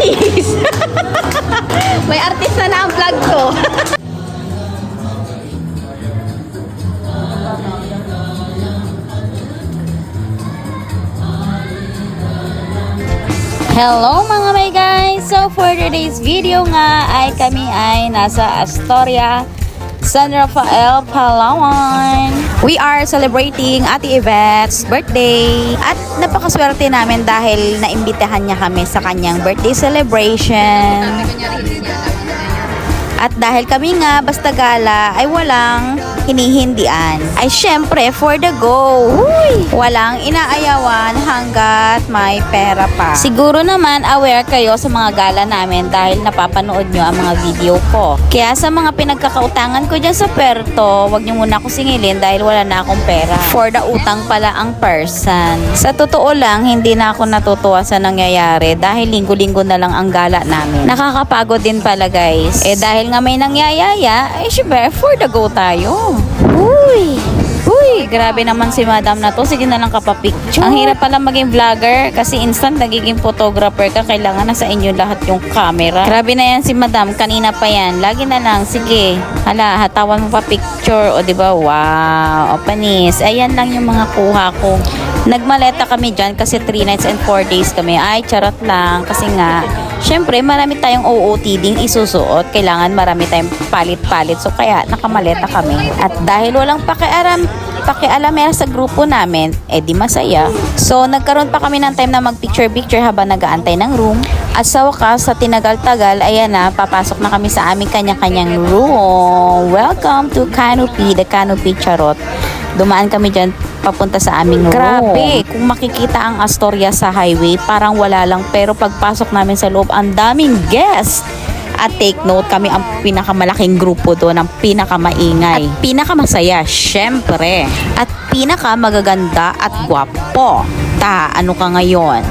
artist. May artista na ang vlog ko. Hello mga may guys! So for today's video nga ay kami ay nasa Astoria, San Rafael, Palawan. We are celebrating Ate Yvette's birthday. At napakaswerte namin dahil naimbitahan niya kami sa kanyang birthday celebration. At dahil kami nga basta gala ay walang hinihindian. Ay syempre for the go. Uy! Walang inaayawan hanggat may pera pa. Siguro naman aware kayo sa mga gala namin dahil napapanood nyo ang mga video ko. Kaya sa mga pinagkakautangan ko dyan sa Puerto, wag nyo muna ako singilin dahil wala na akong pera. For the utang pala ang person. Sa totoo lang, hindi na ako natutuwa sa nangyayari dahil linggo-linggo na lang ang gala namin. Nakakapagod din pala guys. Dahil nga may nangyayaya, syempre for the go tayo. Uy! Uy! Grabe naman si madam na to. Sige na lang kapapicture. Ang hirap pala maging vlogger kasi instant nagiging photographer ka. Kailangan na sa inyo lahat yung camera. Grabe na yan si madam. Kanina pa yan. Lagi na lang. Sige. Hala, hatawan mo pa picture. O diba? Wow. O panis. Ayan lang yung mga kuha ko. Nagmaleta kami dyan kasi 3 nights and 4 days kami. Ay, charot lang. Kasi nga, syempre, marami tayong OOTD isusuot. Kailangan marami tayong palit-palit. So, kaya nakamaleta kami. At dahil walang pakialamera sa grupo namin, di masaya. So, nagkaroon pa kami ng time na mag-picture-picture habang nag-aantay ng room. At sa wakas, sa tinagal-tagal, ayan na, papasok na kami sa aming kanya-kanyang room. Welcome to Canopy, the Canopy Charot. Dumaan kami dyan papunta sa aming room. Grabe, kung makikita ang Astoria sa highway, parang wala lang. Pero pagpasok namin sa loob, ang daming guests. At take note, kami ang pinakamalaking grupo doon, ang pinakamaingay. At pinakamasaya, syempre. At pinakamagaganda at gwapo. Ano ka ngayon?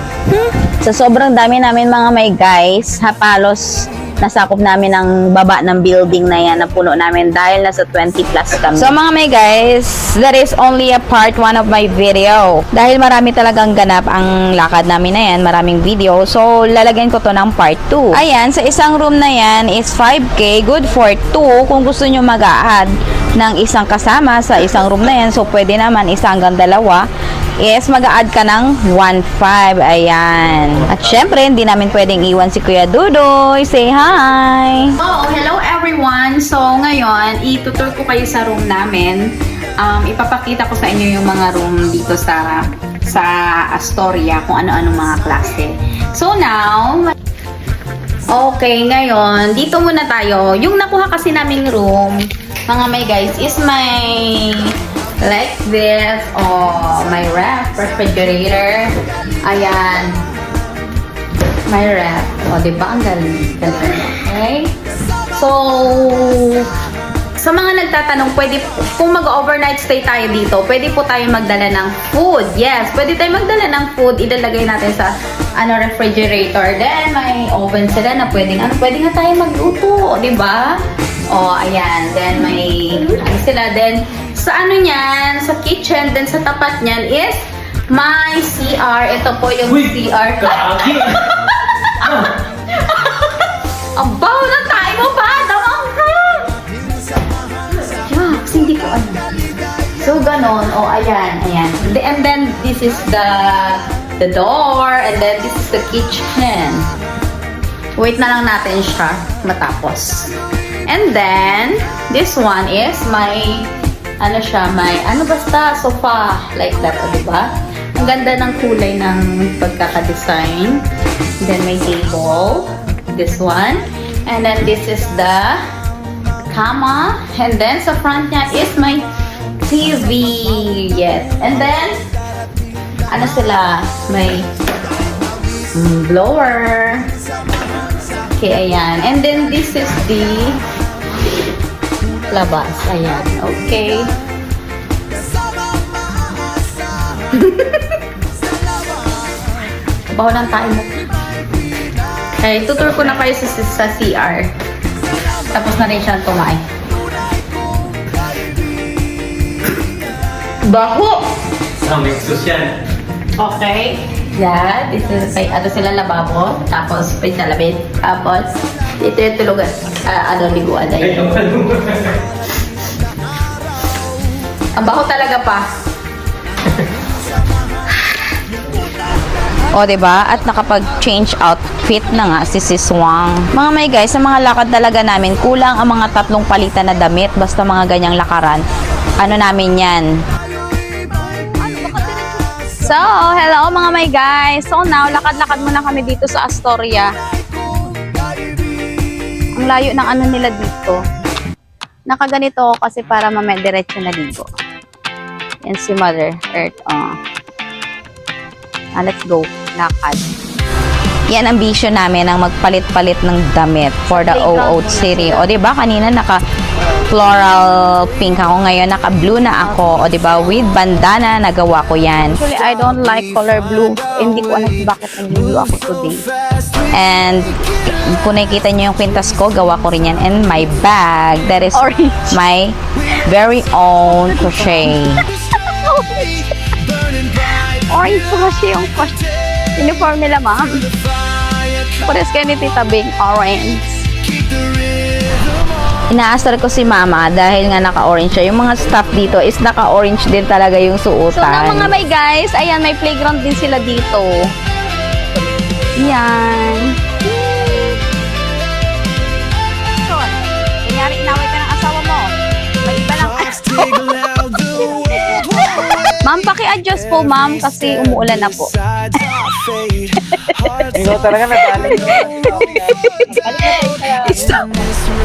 Sa sobrang dami namin mga may guys, halos nasakop namin ang baba ng building na yan na puno namin dahil nasa 20 plus kami. So mga may guys, that is only a part 1 of my video. Dahil marami talagang ganap ang lakad namin na yan, maraming video. So lalagyan ko to ng part 2. Ayan, sa isang room na yan is 5K, good for 2 kung gusto nyo mag-a-add ng isang kasama sa isang room na yan. So pwede naman isa hanggang dalawa. Yes, mag-a-add ka ng 1.5. Ayan. At syempre, hindi namin pwedeng iwan si Kuya Dudoy. Say hi! Oh, hello everyone! So, ngayon, itutur ko kayo sa room namin. Ipapakita ko sa inyo yung mga room dito sa Astoria, kung ano-ano mga klase. So, now, okay, ngayon, dito muna tayo. Yung nakuha kasi naming room, mga may guys, is my like this, my refrigerator. Ayan. My ref. Diba? Ang galing. Okay? So, sa mga nagtatanong, pwede, kung mag-overnight stay tayo dito, pwede po tayo magdala ng food. Yes, pwede tayo magdala ng food. Ilalagay natin sa refrigerator. Then, may oven sila na pwede nga tayo magluto. Diba? Ayan. Then, may sila. Then, sa niyan, sa kitchen, then sa tapat niyan is my CR. Ito po yung CR. Ang baho ng tayo mo pa! Damang ka! Yucks, hindi ko alam. So, ganon. Ayan. And then, this is the door. And then, this is the kitchen. Wait na lang natin siya matapos. And then, this one is my basta sofa, like that, diba? Ang ganda ng kulay ng pagkaka-design. Then may table, this one, and then this is the kama, and then sa front niya is my TV, yes, and then may blower, okay, ayan, and then this is the labas. Ayan. Okay. Baho ng tayo mo. Okay, tutur ko na kayo sa CR. Tapos na rin siyang tumae. Baho! May exhaust yan. Okay. Yan, dito may ano sila lababo, tapos may salamin, tapos dito yung tulugan, liguan na yun. Ang baho talaga pa. O, diba? At nakapag-change outfit na nga si Sis Wang. Mga may guys, sa mga lakad talaga namin, kulang ang mga 3 palitan na damit, basta mga ganyang lakaran. Ano namin yan? So, hello mga may guys. So now, lakad-lakad muna kami dito sa Astoria. Ang layo ng ano nila dito. Nakaganito ako kasi para mamaya diretso na ligo. Yan si Mother Earth. Let's go. Lakad. Yan ang vision namin ang magpalit-palit ng damit for the OOT City. O diba kanina naka floral pink ako, ngayon naka blue na ako. O diba with bandana nagawa ko yan. Actually I don't like color blue. Hindi ko alam bakit naging blue ako today. And kung nakikita nyo yung kwintas ko, gawa ko rin yan. And my bag, that is orange. My very own crochet. Orange crochet yung uniform nila, ma'am. Pares kayo ni Tita Bing, orange. Inaasar ko si Mama dahil nga naka-orange siya. Yung mga staff dito is naka-orange din talaga yung suotan. So na mga may guys, ayan, may playground din sila dito. Yan. Kunyari, inaway ka ng asawa mo. May iba lang. Ma'am, paki-adjust po, ma'am, kasi umuulan na po. Ikaw talaga nagpalit.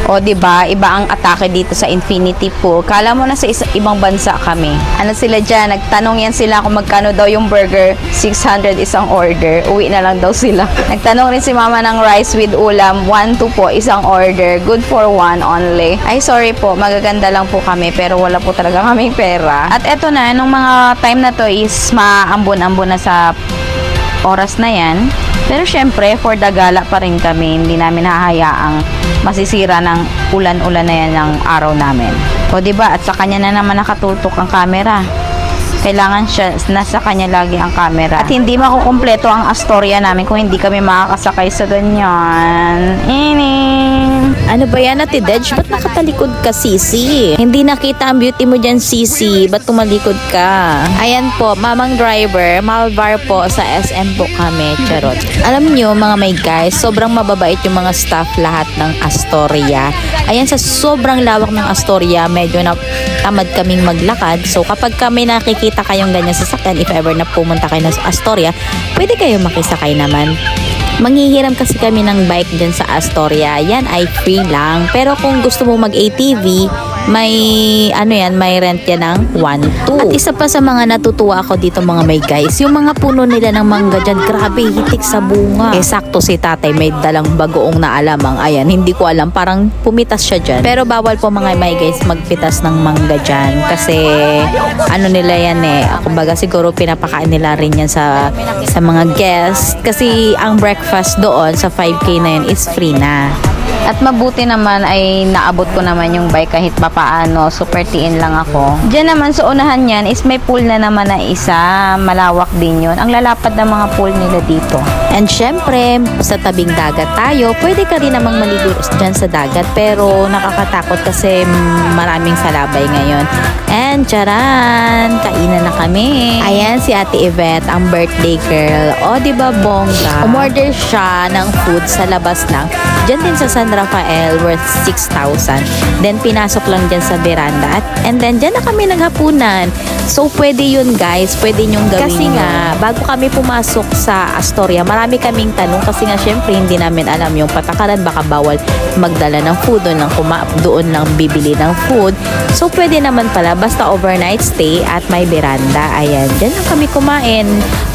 O, diba? Iba ang atake dito sa Infinity Pool. Kala mo na sa ibang bansa kami. Ano sila dyan? Nagtanong yan sila kung magkano daw yung burger. 600 isang order. Uwi na lang daw sila. Nagtanong rin si Mama ng rice with ulam. 1-2 po isang order. Good for 1 only. Ay, sorry po. Magaganda lang po kami. Pero wala po talaga kaming pera. At eto na, nung mga time na to is maambon-ambon na sa oras na yan. Pero syempre, for the gala pa rin kami. Hindi namin hahayaang masisira ng ulan-ulan na yan ng araw namin. O diba? At sa kanya na naman nakatutok ang camera. Kailangan siya, nasa kanya lagi ang camera. At hindi makukumpleto ang Astoria namin kung hindi kami makakasakay sa ganyan. Ano ba yan, Ate Dej? Ba't nakatalikod ka, Sisi? Hindi nakita ang beauty mo dyan, Sisi. Ba't tumalikod ka? Ayan po, mamang driver, Malvar po, sa SM po kami. Charot. Alam nyo, mga may guys, sobrang mababait yung mga staff lahat ng Astoria. Ayan, sa sobrang lawak ng Astoria, medyo na tamad kaming maglakad. So, kapag kami nakikita kayong ganyan sasakyan, if ever na pumunta kayo sa Astoria, pwede kayo makisakay naman. Manghihiram kasi kami ng bike dyan sa Astoria. Yan ay free lang. Pero kung gusto mo mag-ATV, may may rent yan ng 1-2. At isa pa sa mga natutuwa ako dito mga may guys, yung mga puno nila ng mangga dyan, grabe, hitik sa bunga. Eh sakto si tatay may dalang bagoong na alamang. Ayan, hindi ko alam, parang pumitas siya dyan. Pero bawal po mga may guys magpitas ng mangga dyan. Kasi nila yan kumbaga siguro pinapakain nila rin yan sa mga guests. Kasi ang breakfast doon sa 5K na yun is free na. At mabuti naman ay naabot ko naman yung bike kahit papaano. Super tiin lang ako. Diyan naman sa unahan yan is may pool na naman na isa. Malawak din yun. Ang lalapad ng mga pool nila dito. And syempre, sa tabing dagat tayo, pwede ka rin namang maligo dyan sa dagat. Pero nakakatakot kasi maraming salabay ngayon. And charan! Kainan na kami. Ayan si Ate Yvette, ang birthday girl. O, diba bongga? Umorder siya ng food sa labas lang. Diyan din sa San Rafael worth 6,000. Then pinasok lang dyan sa veranda and then dyan na kami naghapunan. So pwede yun guys, pwede nyong gawin. Kasi nga, bago kami pumasok sa Astoria, marami kaming tanong kasi nga syempre hindi namin alam yung patakaran, baka bawal magdala ng food, doon lang bibili ng food. So pwede naman pala, basta overnight stay at may veranda. Ayan, dyan lang kami kumain.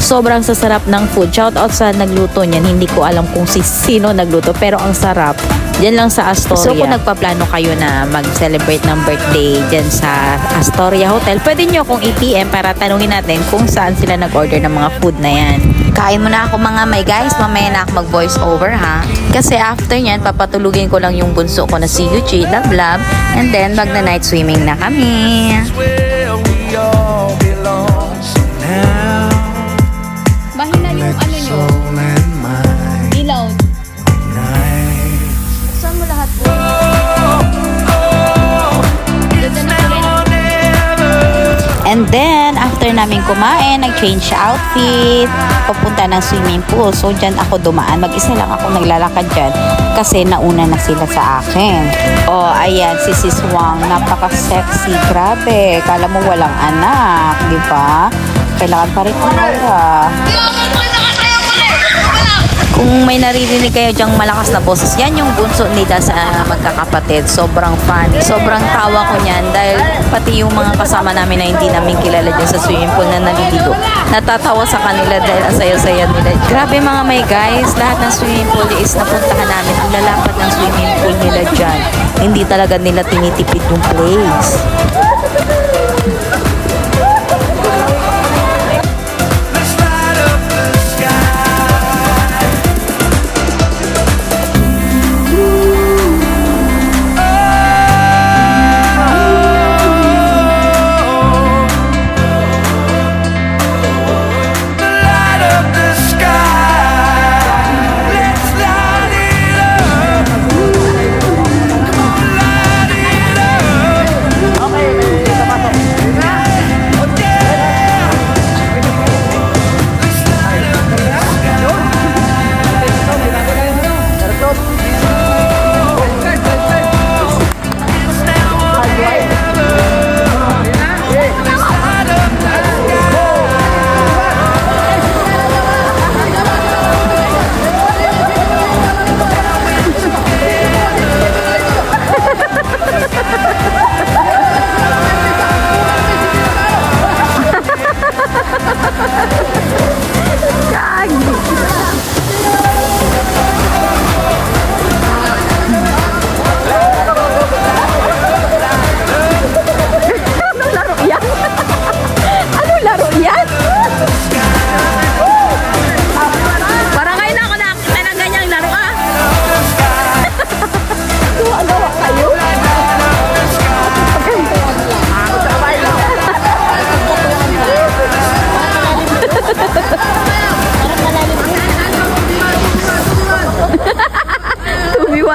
Sobrang sasarap ng food. Shout out sa nagluto niyan. Hindi ko alam kung sino nagluto pero ang sarap. Diyan lang sa Astoria. So kung nagpaplano kayo na mag-celebrate ng birthday diyan sa Astoria Hotel, pwede nyo akong i-PM para tanungin natin kung saan sila nag-order ng mga food na yan. Kain mo na ako mga may guys, mamaya na ako mag-voice over ha. Kasi after nyan, papatulugin ko lang yung bunso ko na si Yuchi, love love, and then magna-night swimming na kami. Bahina yung And then, after namin kumain, nag-change outfit, papunta ng swimming pool. So, dyan ako dumaan. Mag-isa lang ako naglalakad dyan kasi nauna na sila sa akin. Oh, ayan, si Sis Wang, napaka-sexy. Grabe, kala mo walang anak, di ba? Kailangan pa rin kumara. Kung may naririnig kayo dyang malakas na boses, yan yung bunso nila sa magkakapatid. Sobrang funny. Sobrang tawa ko niyan dahil pati yung mga kasama namin na hindi namin kilala dyan sa swimming pool na naliligo. Natatawa sa kanila dahil ang saya-saya nila. Grabe mga may guys, lahat ng swimming pool is napuntahan namin. Ang lalapad ng swimming pool nila dyan. Hindi talaga nila tinitipid yung place.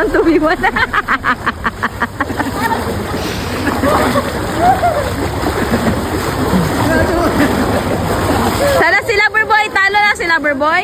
Tubiwan. Sana si Loverboy, talo na si Loverboy.